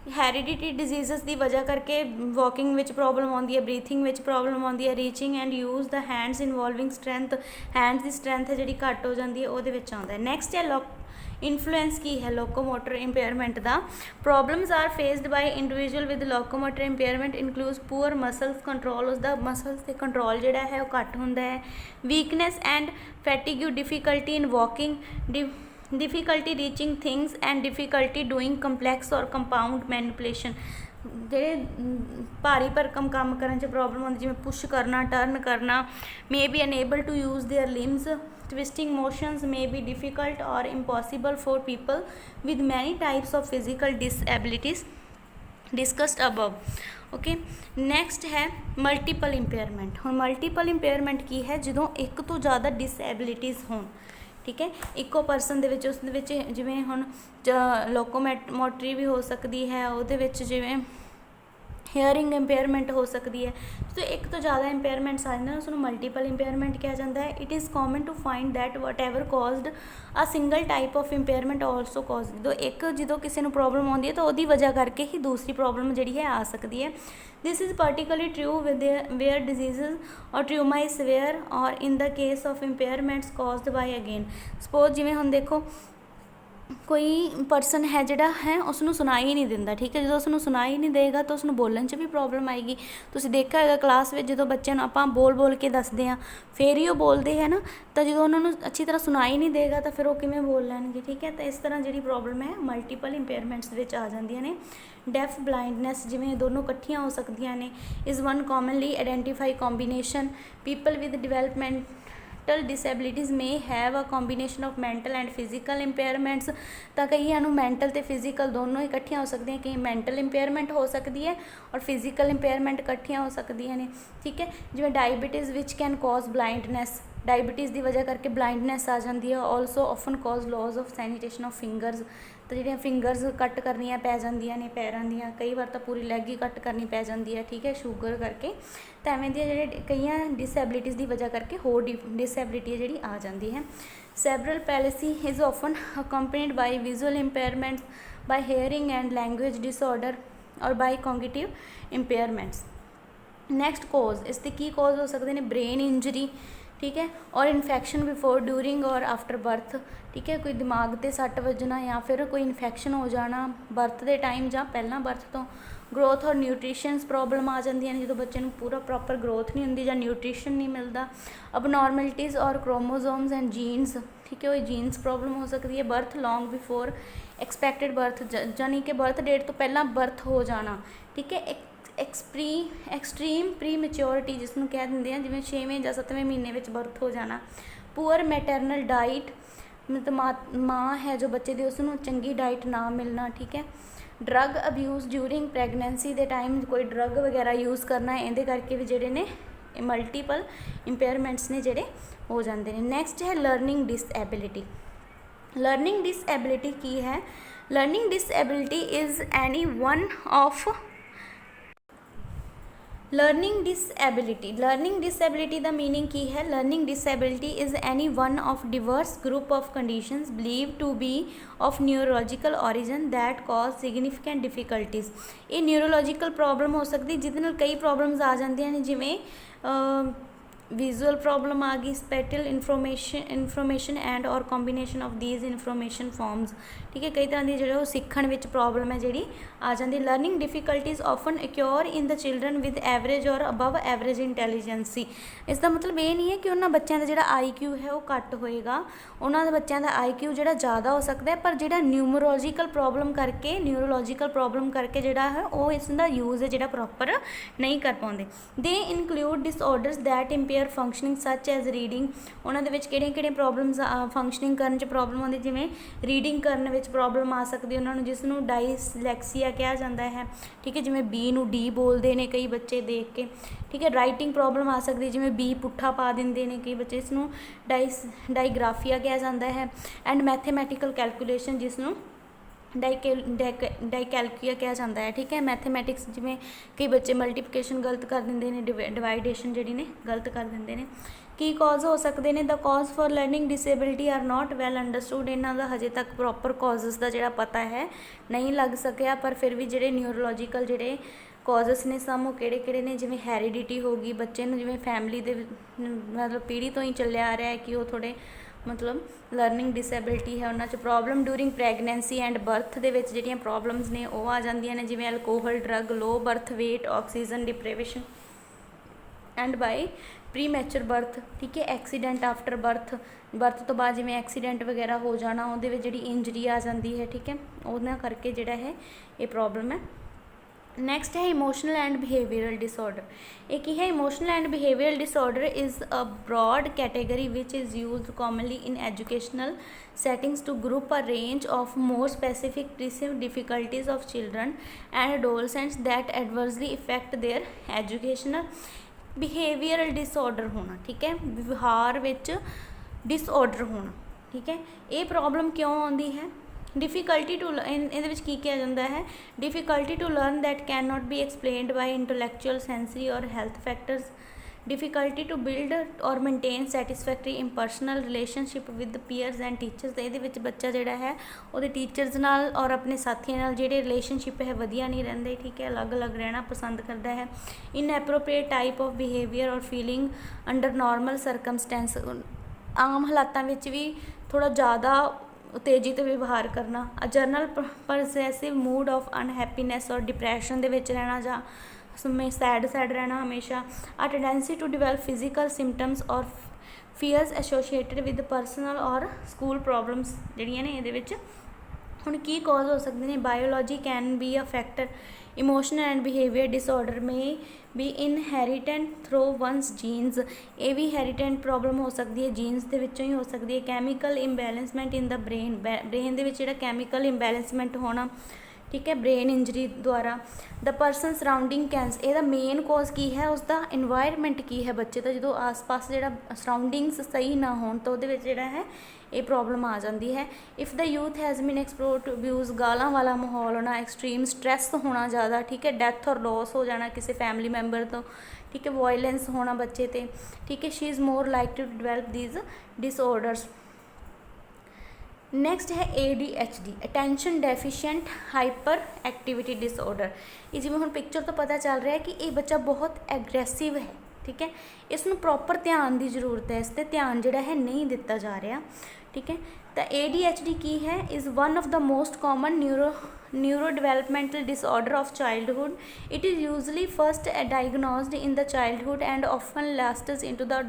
ਹੈਰੀडिਟੀ diseases ਦੀ ਵਜ੍ਹਾ ਕਰਕੇ walking ਵਿੱਚ ਪ੍ਰੋਬਲਮ ਆਉਂਦੀ ਹੈ, ਬਰੀਥਿੰਗ ਵਿੱਚ ਪ੍ਰੋਬਲਮ ਆਉਂਦੀ ਹੈ, reaching and use the hands involving strength, hands the strength ਹੈ ਜਿਹੜੀ ਘੱਟ ਹੋ ਜਾਂਦੀ ਹੈ, ਉਹਦੇ ਵਿੱਚ ਆਉਂਦਾ ਹੈ। ਨੈਕਸਟ ਹੈ ਇਨਫਲੂਐਂਸ ਕੀ ਹੈ ਲੋਕੋਮੋਟਰ ਇੰਪੇਅਰਮੈਂਟ ਦਾ। Problems are faced by individual with locomotor impairment includes poor muscles control, ਉਸਦਾ ਮਸਲਸ 'ਤੇ ਕੰਟਰੋਲ ਜਿਹੜਾ ਹੈ ਉਹ ਘੱਟ ਹੁੰਦਾ ਹੈ। Weakness and fatigue, difficulty in walking, difficulty reaching things and difficulty doing complex or compound manipulation, ਜਿਹੜੇ ਭਾਰੀ ਭਰਕਮ ਕੰਮ ਕਰਨ 'ਚ ਪ੍ਰੋਬਲਮ ਆਉਂਦੀ, ਜਿਵੇਂ ਪੁਸ਼ ਕਰਨਾ, ਟਰਨ ਕਰਨਾ। may be unable to use their limbs, twisting motions may be difficult or impossible for people with many types of physical disabilities discussed above। Okay, next ਹੈ ਮਲਟੀਪਲ ਇੰਪੇਅਰਮੈਂਟ। ਹੁਣ multiple impairment ਕੀ ਹੈ, ਜਦੋਂ ਇੱਕ ਤੋਂ ਜ਼ਿਆਦਾ ਡਿਸਐਬਿਲਿਟੀਜ਼ ਹੋਣ, ਠੀਕ ਹੈ, ਇੱਕੋ ਪਰਸਨ ਦੇ ਵਿੱਚ, ਉਸ ਦੇ ਵਿੱਚ ਜਿਵੇਂ ਹੁਣ ਲੋਕੋਮੋਟਰੀ ਵੀ ਹੋ ਸਕਦੀ ਹੈ, ਉਹਦੇ ਵਿੱਚ ਜਿਵੇਂ ਹੀਅਰਿੰਗ ਇੰਪੇਅਰਮੈਂਟ ਹੋ ਸਕਦੀ ਹੈ। ਜਦੋਂ ਇੱਕ ਤੋਂ ਜ਼ਿਆਦਾ ਇੰਪੇਅਰਮੈਂਟਸ ਆ ਜਾਂਦੇ ਨੇ, ਉਸਨੂੰ ਮਲਟੀਪਲ ਇੰਪੇਅਰਮੈਂਟ ਕਿਹਾ ਜਾਂਦਾ ਹੈ। It is common to find that whatever caused a single type of impairment also cause, ਜਦੋਂ ਕਿਸੇ ਨੂੰ ਪ੍ਰੋਬਲਮ ਆਉਂਦੀ ਹੈ ਤਾਂ ਉਹਦੀ ਵਜ੍ਹਾ ਕਰਕੇ ਹੀ ਦੂਸਰੀ ਪ੍ਰੋਬਲਮ ਜਿਹੜੀ ਹੈ ਆ ਸਕਦੀ ਹੈ। This is particularly true with where diseases or trauma is severe or in the case of impairments caused by again suppose ਜਿਵੇਂ ਹੁਣ ਦੇਖੋ ਕੋਈ ਪਰਸਨ ਹੈ ਜਿਹੜਾ ਹੈ ਉਸਨੂੰ ਸੁਣਾਈ ਨਹੀਂ ਦਿੰਦਾ, ਠੀਕ ਹੈ, ਜਦੋਂ ਉਸਨੂੰ ਸੁਣਾਈ ਨਹੀਂ ਦੇਗਾ ਤਾਂ ਉਸਨੂੰ ਬੋਲਣ 'ਚ ਵੀ ਪ੍ਰੋਬਲਮ ਆਏਗੀ। ਤੁਸੀਂ ਦੇਖਿਆ ਹੋਏਗਾ ਕਲਾਸ ਵਿੱਚ ਜਦੋਂ ਬੱਚਿਆਂ ਨੂੰ ਆਪਾਂ ਬੋਲ ਕੇ ਦੱਸਦੇ ਹਾਂ ਫਿਰ ਹੀ ਉਹ ਬੋਲਦੇ ਹੈ ਨਾ, ਤਾਂ ਜਦੋਂ ਉਹਨਾਂ ਨੂੰ ਅੱਛੀ ਤਰ੍ਹਾਂ ਸੁਣਾਈ ਨਹੀਂ ਦੇਗਾ ਤਾਂ ਫਿਰ ਉਹ ਕਿਵੇਂ ਬੋਲ ਲੈਣਗੇ, ਠੀਕ ਹੈ। ਤਾਂ ਇਸ ਤਰ੍ਹਾਂ ਜਿਹੜੀ ਪ੍ਰੋਬਲਮ ਹੈ ਮਲਟੀਪਲ ਇੰਪੇਅਰਮੈਂਟਸ ਵਿੱਚ ਆ ਜਾਂਦੀਆਂ ਨੇ। ਡੈਫ ਬਲਾਈਂਡਨੈਸ, ਜਿਵੇਂ ਦੋਨੋਂ ਇਕੱਠੀਆਂ ਹੋ ਸਕਦੀਆਂ ਨੇ, is one commonly identify combination. People with developmental disabilities may have a combination of mental and physical impairments, ਤਾਂ ਕਈਆਂ ਨੂੰ ਮੈਂਟਲ ਅਤੇ ਫਿਜ਼ੀਕਲ ਦੋਨੋਂ ਹੀ ਇਕੱਠੀਆਂ ਹੋ ਸਕਦੀਆਂ, ਕਈ ਮੈਂਟਲ ਇੰਪੇਅਰਮੈਂਟ ਹੋ ਸਕਦੀ ਹੈ ਔਰ ਫਿਜ਼ੀਕਲ ਇੰਪੇਅਰਮੈਂਟ ਇਕੱਠੀਆਂ ਹੋ ਸਕਦੀਆਂ ਨੇ, ਠੀਕ ਹੈ। ਜਿਵੇਂ diabetes which can cause blindness, diabetes ਦੀ ਵਜ੍ਹਾ ਕਰਕੇ ਬਲਾਈਂਡਨੈਸ ਆ ਜਾਂਦੀ ਹੈ। Also often cause loss of sanitation of fingers, ਤਾਂ ਜਿਹੜੀਆਂ ਫਿੰਗਰਸ ਕੱਟ ਕਰਨੀਆਂ ਪੈ ਜਾਂਦੀਆਂ ਨੇ ਪੈਰਾਂ ਦੀਆਂ, ਕਈ ਵਾਰ ਤਾਂ ਪੂਰੀ ਲੈਗ ਹੀ ਕੱਟ ਕਰਨੀ ਪੈ ਜਾਂਦੀ ਹੈ, ਠੀਕ ਹੈ, ਸ਼ੂਗਰ ਕਰਕੇ। ਤਾਂ ਐਵੇਂ ਦੀਆਂ ਜਿਹੜੇ ਕਈਆਂ ਡਿਸਐਬਿਲਿਟੀਜ਼ ਦੀ ਵਜ੍ਹਾ ਕਰਕੇ ਹੋਰ ਡਿਸਐਬਿਲਿਟੀ ਹੈ ਜਿਹੜੀ ਆ ਜਾਂਦੀ ਹੈ। Cerebral palsy is often accompanied by visual impairments, by hearing and language disorder or by cognitive impairments. Next cause, ਇਸ ਦੇ ਕੀ ਕੋਜ਼ ਹੋ ਸਕਦੇ ਨੇ? ਬ੍ਰੇਨ ਇੰਜਰੀ, ਠੀਕ ਹੈ, ਔਰ ਇਨਫੈਕਸ਼ਨ ਬਿਫੋਰ, ਡਿਊਰਿੰਗ ਔਰ ਆਫਟਰ ਬਰਥ, ਠੀਕ ਹੈ, ਕੋਈ ਦਿਮਾਗ 'ਤੇ ਸੱਟ ਵੱਜਣਾ ਜਾਂ ਫਿਰ ਕੋਈ ਇਨਫੈਕਸ਼ਨ ਹੋ ਜਾਣਾ ਬਰਥ ਦੇ ਟਾਈਮ ਜਾਂ ਪਹਿਲਾਂ ਬਰਥ ਤੋਂ। ਗਰੋਥ ਔਰ ਨਿਊਟ੍ਰੀਸ਼ਨਸ ਪ੍ਰੋਬਲਮ ਆ ਜਾਂਦੀਆਂ ਨੇ, ਜਦੋਂ ਬੱਚੇ ਨੂੰ ਪੂਰਾ ਪ੍ਰੋਪਰ ਗਰੋਥ ਨਹੀਂ ਹੁੰਦੀ ਜਾਂ ਨਿਊਟ੍ਰੀਸ਼ਨ ਨਹੀਂ ਮਿਲਦਾ। ਅਬਨੋਰਮੈਲਿਟੀਜ਼ ਔਰ ਕ੍ਰੋਮੋਜ਼ੋਮਸ ਐਂਡ ਜੀਨਸ, ਠੀਕ ਹੈ, ਉਹ ਜੀਨਸ ਪ੍ਰੋਬਲਮ ਹੋ ਸਕਦੀ ਹੈ। ਬਰਥ ਲੌਂਗ ਬਿਫੋਰ ਐਕਸਪੈਕਟਡ ਬਰਥ, ਯਾਨੀ ਕਿ ਬਰਥ ਡੇਟ ਤੋਂ ਪਹਿਲਾਂ ਬਰਥ ਹੋ ਜਾਣਾ, ਠੀਕ ਹੈ। ਐਕਸਟ੍ਰੀਮ ਪ੍ਰੀ ਮੈਚਿਓਰਿਟੀ ਜਿਸ ਨੂੰ ਕਹਿ ਦਿੰਦੇ ਆ, ਜਿਵੇਂ 6ਵੇਂ ਜਾਂ 7ਵੇਂ ਮਹੀਨੇ ਵਿੱਚ ਬਰਥ ਹੋ ਜਾਣਾ। ਪੂਅਰ ਮੈਟਰਨਲ ਡਾਈਟ, ਮਤਲਬ ਮਾਂ ਹੈ ਜੋ ਬੱਚੇ ਦੀ ਉਸਨੂੰ ਚੰਗੀ ਡਾਈਟ ਨਾ ਮਿਲਣਾ, ਠੀਕ ਹੈ। ਡਰੱਗ ਅਬਿਊਜ਼ ਡਿਊਰਿੰਗ ਪ੍ਰੈਗਨੈਂਸੀ ਦੇ ਟਾਈਮ ਕੋਈ ਡਰੱਗ ਵਗੈਰਾ ਯੂਜ਼ ਕਰਨਾ, ਇਹਦੇ ਕਰਕੇ ਵੀ ਜਿਹੜੇ ਨੇ ਮਲਟੀਪਲ ਇੰਪੇਅਰਮੈਂਟਸ ਨੇ ਜਿਹੜੇ ਹੋ ਜਾਂਦੇ ਨੇ। ਨੈਕਸਟ ਹੈ ਲਰਨਿੰਗ ਡਿਸਐਬਿਲਿਟੀ। ਲਰਨਿੰਗ ਡਿਸਐਬਿਲਿਟੀ ਕੀ ਹੈ? Learning disability is any one of learning disability. Learning disability ਦਾ ਮੀਨਿੰਗ ਕੀ ਹੈ? Learning disability is any one of diverse group of conditions believe to be of neurological origin that cause significant difficulties. ਇਹ neurological problem ਹੋ ਸਕਦੀ ਜਿਹਦੇ ਨਾਲ ਕਈ problems ਆ ਜਾਂਦੀਆਂ ਨੇ, ਜਿਵੇਂ ਵਿਜ਼ੂਅਲ ਪ੍ਰੋਬਲਮ ਆ ਗਈ, ਸਪੈਟਲ ਇਨਫੋਰਮੇਸ਼ਨ ਐਂਡ ਔਰ combination of these information farms, ਠੀਕ ਹੈ, ਕਈ ਤਰ੍ਹਾਂ ਦੀ ਜਿਹੜੇ ਉਹ ਸਿੱਖਣ ਵਿੱਚ ਪ੍ਰੋਬਲਮ ਹੈ ਜਿਹੜੀ ਆ ਜਾਂਦੀ। Learning difficulties often occur in the children with average or above average intelligence. ਇਸ ਦਾ ਮਤਲਬ ਇਹ ਨਹੀਂ ਹੈ ਕਿ ਉਹਨਾਂ ਬੱਚਿਆਂ ਦਾ ਜਿਹੜਾ IQ ਹੈ ਉਹ ਘੱਟ ਹੋਏਗਾ, ਉਹਨਾਂ ਦੇ ਬੱਚਿਆਂ ਦਾ IQ ਜਿਹੜਾ ਜ਼ਿਆਦਾ ਹੋ ਸਕਦਾ ਹੈ, ਪਰ ਜਿਹੜਾ ਨਿਊਰੋਲੋਜੀਕਲ ਪ੍ਰੋਬਲਮ ਕਰਕੇ ਜਿਹੜਾ ਹੈ ਉਹ ਇਸ ਦਾ ਯੂਜ਼ ਹੈ ਜਿਹੜਾ ਪ੍ਰੋਪਰ ਨਹੀਂ ਕਰ ਪਾਉਂਦੇ। ਦੇ ਇਨਕਲੂਡ ਡਿਸਆਰਡਰਸ ਦੈਟ ਇੰਪੇਅਰ ਫੰਕਸ਼ਨਿੰਗ ਸੱਚ ਐਜ਼ ਰੀਡਿੰਗ। ਉਹਨਾਂ ਦੇ ਵਿੱਚ ਕਿਹੜੀਆਂ ਪ੍ਰੋਬਲਮਸ ਫੰਕਸ਼ਨਿੰਗ ਕਰਨ 'ਚ ਪ੍ਰੋਬਲਮ ਆਉਂਦੀ, ਜਿਵੇਂ ਰੀਡਿੰਗ ਕਰਨ ਵਿੱਚ ਪ੍ਰੋਬਲਮ ਆ ਸਕਦੀ ਉਹਨਾਂ ਨੂੰ, ਜਿਸ ਨੂੰ ਡਾਈਸਲੈਕਸੀਆ ਕਿਹਾ ਜਾਂਦਾ ਹੈ, ਠੀਕ ਹੈ, ਜਿਵੇਂ B ਨੂੰ D ਬੋਲਦੇ ਨੇ ਕਈ ਬੱਚੇ ਦੇਖ ਕੇ, ਠੀਕ ਹੈ। ਰਾਈਟਿੰਗ ਪ੍ਰੋਬਲਮ ਆ ਸਕਦੀ, ਜਿਵੇਂ B ਪੁੱਠਾ ਪਾ ਦਿੰਦੇ ਨੇ ਕਈ ਬੱਚੇ, ਇਸ ਨੂੰ ਡਾਈਗ੍ਰਾਫੀਆ ਕਿਹਾ ਜਾਂਦਾ ਹੈ। ਐਂਡ ਮੈਥੇਮੈਟੀਕਲ ਕੈਲਕੂਲੇਸ਼ਨ, ਜਿਸ ਨੂੰ ਡਾਈਕੈਲਕੀਆ ਕਿਹਾ ਜਾਂਦਾ ਹੈ, ਠੀਕ ਹੈ। ਮੈਥਮੈਟਿਕਸ ਜਿਵੇਂ ਕਈ ਬੱਚੇ ਮਲਟੀਪਲੀਕੇਸ਼ਨ ਗਲਤ ਕਰ ਦਿੰਦੇ ਨੇ, ਡਿਵਾਈਡੇਸ਼ਨ ਜਿਹੜੀ ਨੇ ਗਲਤ ਕਰ ਦਿੰਦੇ ਨੇ। ਕੀ ਕਾਜ਼ ਹੋ ਸਕਦੇ ਨੇ? The cause for learning disability are not well understood. ਇਹਨਾਂ ਦਾ ਹਜੇ ਤੱਕ ਪ੍ਰੋਪਰ ਕਾਜ਼ਸ ਦਾ ਜਿਹੜਾ ਪਤਾ ਹੈ ਨਹੀਂ ਲੱਗ ਸਕਿਆ, ਪਰ ਫਿਰ ਵੀ ਜਿਹੜੇ ਨਿਊਰੋਲੋਜੀਕਲ ਜਿਹੜੇ ਕਾਜ਼ਸ ਨੇ ਸਮ ਉਹ ਕਿਹੜੇ ਨੇ, ਜਿਵੇਂ ਹੈਰੀਡਿਟੀ ਹੋ ਗਈ, ਬੱਚੇ ਨੂੰ ਜਿਵੇਂ ਫੈਮਿਲੀ ਦੇ ਮਤਲਬ ਪੀੜ੍ਹੀ ਤੋਂ ਹੀ ਚੱਲਿਆ ਆ ਰਿਹਾ ਹੈ ਕਿ ਉਹ ਥੋੜ੍ਹੇ ਮਤਲਬ ਲਰਨਿੰਗ ਡਿਸੇਬਿਲਿਟੀ ਹੈ ਉਹਨਾਂ 'ਚ। Problem during pregnancy and birth ਦੇ ਵਿੱਚ ਜਿਹੜੀਆਂ ਪ੍ਰੋਬਲਮਸ ਨੇ ਉਹ ਆ ਜਾਂਦੀਆਂ ਨੇ, ਜਿਵੇਂ alcohol, drug, low birth weight, oxygen deprivation and by premature birth, ਠੀਕ ਹੈ। ਐਕਸੀਡੈਂਟ ਆਫਟਰ ਬਰਥ ਤੋਂ ਬਾਅਦ ਜਿਵੇਂ ਐਕਸੀਡੈਂਟ ਵਗੈਰਾ ਹੋ ਜਾਣਾ, ਉਹਦੇ ਵਿੱਚ ਜਿਹੜੀ ਇੰਜਰੀ ਆ ਜਾਂਦੀ ਹੈ, ਠੀਕ ਹੈ, ਉਹਨਾਂ ਕਰਕੇ ਜਿਹੜਾ ਹੈ ਇਹ ਪ੍ਰੋਬਲਮ ਹੈ। ਨੈਕਸਟ ਹੈ ਇਮੋਸ਼ਨਲ ਐਂਡ ਬਿਹੇਵੀਅਰਲ ਡਿਸਆਰਡਰ। ਇਹ ਕੀ ਹੈ? Emotional and behavioural disorder is a broad category which is used commonly in educational settings to group a range of more specific perceived difficulties of children and adolescents that adversely affect their educational behavioural disorder ਹੋਣਾ, ਠੀਕ ਹੈ, ਵਿਵਹਾਰ ਵਿੱਚ disorder ਹੋਣਾ, ਠੀਕ ਹੈ। ਇਹ problem ਕਿਉਂ ਆਉਂਦੀ ਹੈ? ਡਿਫੀਕਲਟੀ ਟੂ ਇਹਦੇ ਵਿੱਚ ਕੀ ਕਿਹਾ ਜਾਂਦਾ ਹੈ? Difficulty to learn that can not be explained by intellectual, sensory or health factors. Difficulty to build or maintain satisfactory impersonal relationship with peers and teachers. ਇਹਦੇ ਵਿੱਚ ਬੱਚਾ ਜਿਹੜਾ ਹੈ ਉਹਦੇ ਟੀਚਰਸ ਨਾਲ ਔਰ ਆਪਣੇ ਸਾਥੀਆਂ ਨਾਲ ਜਿਹੜੇ ਰਿਲੇਸ਼ਨਸ਼ਿਪ ਹੈ ਵਧੀਆ ਨਹੀਂ ਰਹਿੰਦੇ, ਠੀਕ ਹੈ, ਅਲੱਗ-ਅਲੱਗ ਰਹਿਣਾ ਪਸੰਦ ਕਰਦਾ ਹੈ। Inappropriate type of behaviour or feeling under normal circumstance. ਆਮ ਹਾਲਾਤਾਂ ਵਿੱਚ ਵੀ ਥੋੜ੍ਹਾ ਜ਼ਿਆਦਾ ਤੇਜ਼ੀ ਤੋਂ ਵਿਵਹਾਰ ਕਰਨਾ। A general pervasive mood of unhappiness or depression ਦੇ ਵਿੱਚ ਰਹਿਣਾ, ਜਾਂ ਸੈਡ ਰਹਿਣਾ ਹਮੇਸ਼ਾ। A tendency to develop physical symptoms or fears associated with personal or school problems ਜਿਹੜੀਆਂ ਨੇ ਇਹਦੇ ਵਿੱਚ। ਹੁਣ ਕੀ ਕਾਜ਼ ਹੋ ਸਕਦੇ ਨੇ? Biology can be a factor. Emotional and behaviour disorder may be inherited through one's genes. ਇਹ ਵੀ ਹੈਰੀਟੈਂਟ ਪ੍ਰੋਬਲਮ ਹੋ ਸਕਦੀ ਹੈ, ਜੀਨਸ ਦੇ ਵਿੱਚੋਂ ਹੀ ਹੋ ਸਕਦੀ ਹੈ। ਕੈਮੀਕਲ ਇੰਬੈਲੈਂਸਮੈਂਟ ਇਨ ਦਾ ਬ੍ਰੇਨ ਦੇ ਵਿੱਚ ਜਿਹੜਾ ਕੈਮੀਕਲ ਇੰਬੈਲੈਂਸਮੈਂਟ ਹੋਣਾ, ਠੀਕ ਹੈ, ਬ੍ਰੇਨ ਇੰਜਰੀ ਦੁਆਰਾ। ਦ ਪਰਸਨ ਸਰਾਊਂਡਿੰਗ ਕੈਂਸ। ਇਹਦਾ ਮੇਨ ਕੋਜ਼ ਕੀ ਹੈ? ਉਸਦਾ ਇਨਵਾਇਰਮੈਂਟ ਕੀ ਹੈ ਬੱਚੇ ਦਾ। ਜਦੋਂ ਆਸ-ਪਾਸ ਜਿਹੜਾ ਸਰਾਊਂਡਿੰਗਸ ਸਹੀ ਨਾ ਹੋਣ ਤਾਂ ਉਹਦੇ ਵਿੱਚ ਜਿਹੜਾ ਹੈ ਇਹ ਪ੍ਰੋਬਲਮ ਆ ਜਾਂਦੀ ਹੈ। If the youth has been exposed to abuse, ਗਾਲਾਂ ਵਾਲਾ ਮਾਹੌਲ ਹੋਣਾ, ਐਕਸਟ੍ਰੀਮ ਸਟ੍ਰੈਸ ਹੋਣਾ ਜ਼ਿਆਦਾ, ਠੀਕ ਹੈ, ਡੈਥ ਔਰ ਲੋਸ ਹੋ ਜਾਣਾ ਕਿਸੇ ਫੈਮਿਲੀ ਮੈਂਬਰ ਤੋਂ, ਠੀਕ ਹੈ, ਵਾਇਲੈਂਸ ਹੋਣਾ ਬੱਚੇ 'ਤੇ, ਠੀਕ ਹੈ, she is more like to develop these disorders. Next ਹੈ ADHD, attention deficient hyperactivity disorder. ਇਹ ਜਿਵੇਂ ਹੁਣ ਪਿਕਚਰ ਤੋਂ ਪਤਾ ਚੱਲ ਰਿਹਾ ਕਿ ਇਹ ਬੱਚਾ ਬਹੁਤ ਐਗਰੈਸਿਵ ਹੈ, ਠੀਕ ਹੈ, ਇਸ ਨੂੰ ਪ੍ਰੋਪਰ ਧਿਆਨ ਦੀ ਜ਼ਰੂਰਤ ਹੈ, ਇਸ 'ਤੇ ਧਿਆਨ ਜਿਹੜਾ ਹੈ ਨਹੀਂ ਦਿੱਤਾ ਜਾ ਰਿਹਾ, ਠੀਕ ਹੈ। ਤਾਂ ADHD ਕੀ ਹੈ? Is one of the most common neurodevelopmental disorder of childhood. It is usually first diagnosed in the childhood and often lasts into the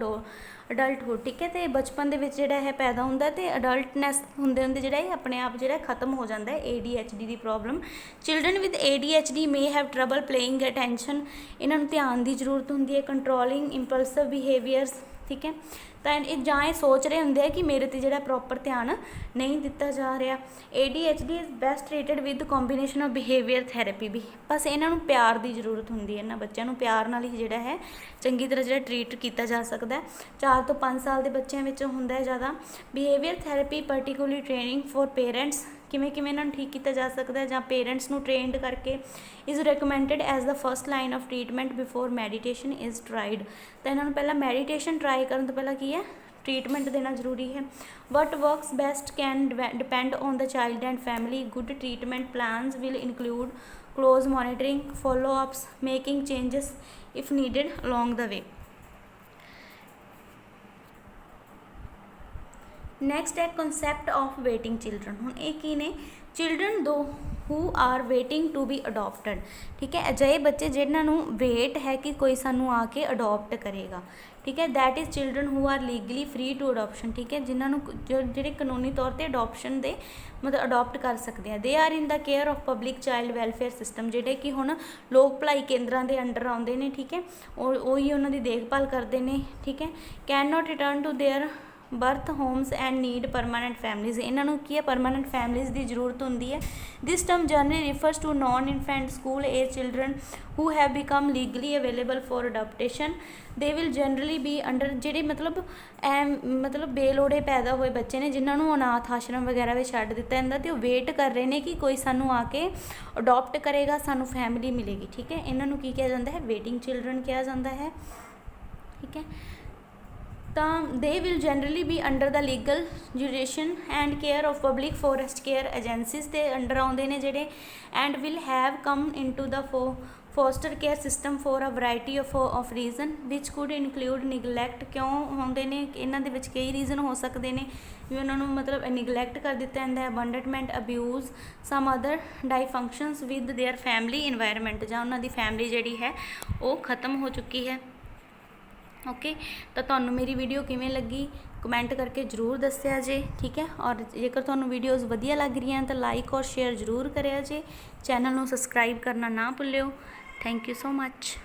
adulthood, ਠੀਕ ਹੈ। ਤੇ ਬਚਪਨ ਦੇ ਵਿੱਚ ਜਿਹੜਾ ਹੈ ਪੈਦਾ ਹੁੰਦਾ ਤੇ ਅਡਲਟਨੈਸ ਹੁੰਦੇ ਜਿਹੜਾ ਇਹ ਆਪਣੇ ਆਪ ਜਿਹੜਾ ਖਤਮ ਹੋ ਜਾਂਦਾ ਹੈ। ADHD the problem. Children with ADHD may have trouble paying attention। ਇਹਨਾਂ ਨੂੰ ਧਿਆਨ ਦੀ ਜ਼ਰੂਰਤ ਹੁੰਦੀ ਹੈ। ਕੰਟਰੋਲਿੰਗ ਇੰਪਲਸਿਵ ਬਿਹੇਵੀਅਰਸ, ਠੀਕ ਹੈ, ਤਾਂ ਇਹ ਜਾਂ ਇਹ ਸੋਚ ਰਹੇ ਹੁੰਦੇ ਆ ਕਿ ਮੇਰੇ 'ਤੇ ਜਿਹੜਾ ਪ੍ਰੋਪਰ ਧਿਆਨ ਨਹੀਂ ਦਿੱਤਾ ਜਾ ਰਿਹਾ। ADHD is best treated with combination of behaviour therapy ਵੀ। ਬਸ ਇਹਨਾਂ ਨੂੰ ਪਿਆਰ ਦੀ ਜ਼ਰੂਰਤ ਹੁੰਦੀ ਹੈ, ਇਹਨਾਂ ਬੱਚਿਆਂ ਨੂੰ ਪਿਆਰ ਨਾਲ ਹੀ ਜਿਹੜਾ ਹੈ ਚੰਗੀ ਤਰ੍ਹਾਂ ਜਿਹੜਾ ਟਰੀਟ ਕੀਤਾ ਜਾ ਸਕਦਾ। 4 ਤੋਂ 5 ਸਾਲ ਦੇ ਬੱਚਿਆਂ ਵਿੱਚ ਹੁੰਦਾ ਹੈ ਜ਼ਿਆਦਾ। Behaviour therapy particularly training for parents. ਕਿਵੇਂ ਇਹਨਾਂ ਨੂੰ ਠੀਕ ਕੀਤਾ ਜਾ ਸਕਦਾ ਜਾਂ ਪੇਰੈਂਟਸ ਨੂੰ ਟ੍ਰੇਨਡ ਕਰਕੇ। Is recommended as the first line of treatment before meditation is tried. ਤਾਂ ਇਹਨਾਂ ਨੂੰ ਪਹਿਲਾਂ ਮੈਡੀਟੇਸ਼ਨ ਟਰਾਈ ਕਰਨ ਤੋਂ ਪਹਿਲਾਂ ਕੀ ਹੈ? ਟ੍ਰੀਟਮੈਂਟ ਦੇਣਾ ਜ਼ਰੂਰੀ ਹੈ। What works best can depend on the child and family. Good treatment plans will include close monitoring, follow-ups, making changes if needed along the way. Next है concept of waiting children। ਹੁਣ ਇਹ ਕੀ ਨੇ? children ਦੋ who are waiting to be adopted, ਠੀਕ ਹੈ, ਅਜਿਹੇ ਬੱਚੇ ਜਿਨ੍ਹਾਂ ਨੂੰ ਵੇਟ ਹੈ ਕਿ ਕੋਈ ਸਾਨੂੰ ਆ ਕੇ ਅਡੋਪਟ ਕਰੇਗਾ, ਠੀਕ ਹੈ। That is children who are legally free to adoption, ਠੀਕ ਹੈ, ਜਿਨ੍ਹਾਂ ਨੂੰ ਜਿਹੜੇ ਕਾਨੂੰਨੀ ਤੌਰ 'ਤੇ ਅਡੋਪਸ਼ਨ ਦੇ ਮਤਲਬ ਅਡੋਪਟ ਕਰ ਸਕਦੇ ਆ। They are in the care of public child welfare system, ਜਿਹੜੇ ਕਿ ਹੁਣ ਲੋਕ ਭਲਾਈ ਕੇਂਦਰਾਂ ਦੇ ਅੰਡਰ ਆਉਂਦੇ ਨੇ, ਠੀਕ ਹੈ, ਉਹੀ ਉਹਨਾਂ ਦੀ ਦੇਖਭਾਲ ਕਰਦੇ ਨੇ, ਠੀਕ ਹੈ। Can not return to their birth homes and need permanent families. ਇਹਨਾਂ ਨੂੰ ਕੀ ਹੈ, ਪਰਮਾਨੈਂਟ ਫੈਮਲੀਜ਼ ਦੀ ਜ਼ਰੂਰਤ ਹੁੰਦੀ ਹੈ। This term generally refers to non infant school age children who have become legally available for adaptation. They will generally be under, ਜਿਹੜੇ ਮਤਲਬ ਬੇਲੋੜੇ ਪੈਦਾ ਹੋਏ ਬੱਚੇ ਨੇ ਜਿਨ੍ਹਾਂ ਨੂੰ ਅਨਾਥ ਆਸ਼ਰਮ ਵਗੈਰਾ ਵਿੱਚ ਛੱਡ ਦਿੱਤਾ ਜਾਂਦਾ ਅਤੇ ਉਹ ਵੇਟ ਕਰ ਰਹੇ ਨੇ ਕਿ ਕੋਈ ਸਾਨੂੰ ਆ ਕੇ ਅਡੋਪਟ ਕਰੇਗਾ, ਸਾਨੂੰ ਫੈਮਿਲੀ ਮਿਲੇਗੀ। ਠੀਕ ਹੈ, ਇਹਨਾਂ ਨੂੰ ਕੀ ਕਿਹਾ ਜਾਂਦਾ ਹੈ, ਵੇਟਿੰਗ ਚਿਲਡਰਨ ਕਿਹਾ ਜਾਂਦਾ ਹੈ। ਠੀਕ ਹੈ, ਤਾਂ they will generally be under the legal jurisdiction and care of public foster care agencies ਦੇ ਅੰਡਰ ਆਉਂਦੇ ਨੇ ਜਿਹੜੇ, and will have come into the foster care system for a variety of reason which could include neglect. ਕਿਉਂ ਹੁੰਦੇ ਨੇ, ਇਹਨਾਂ ਦੇ ਵਿੱਚ ਕਈ ਰੀਜ਼ਨ ਹੋ ਸਕਦੇ ਨੇ ਵੀ ਉਹਨਾਂ ਨੂੰ ਮਤਲਬ ਨਿਗਲੈਕਟ ਕਰ ਦਿੱਤਾ ਜਾਂਦਾ ਹੈ, abandonment, abuse, some other dysfunctions with their family environment, ਜਾਂ ਉਹਨਾਂ ਦੀ ਫੈਮਿਲੀ ਜਿਹੜੀ ਹੈ ਉਹ ਖਤਮ ਹੋ ਚੁੱਕੀ ਹੈ। ਓਕੇ, ਤਾਂ ਤੁਹਾਨੂੰ ਮੇਰੀ ਵੀਡੀਓ ਕਿਵੇਂ ਲੱਗੀ ਕਮੈਂਟ ਕਰਕੇ ਜ਼ਰੂਰ ਦੱਸਿਆ ਜੇ। ਠੀਕ ਹੈ, ਔਰ ਜੇਕਰ ਤੁਹਾਨੂੰ ਵੀਡੀਓਜ਼ ਵਧੀਆ ਲੱਗ ਰਹੀਆਂ ਤਾਂ ਲਾਈਕ ਔਰ ਸ਼ੇਅਰ ਜ਼ਰੂਰ ਕਰਿਆ ਜੇ। ਚੈਨਲ ਨੂੰ ਸਬਸਕ੍ਰਾਈਬ ਕਰਨਾ ਨਾ ਭੁੱਲਿਓ। Thank you so much.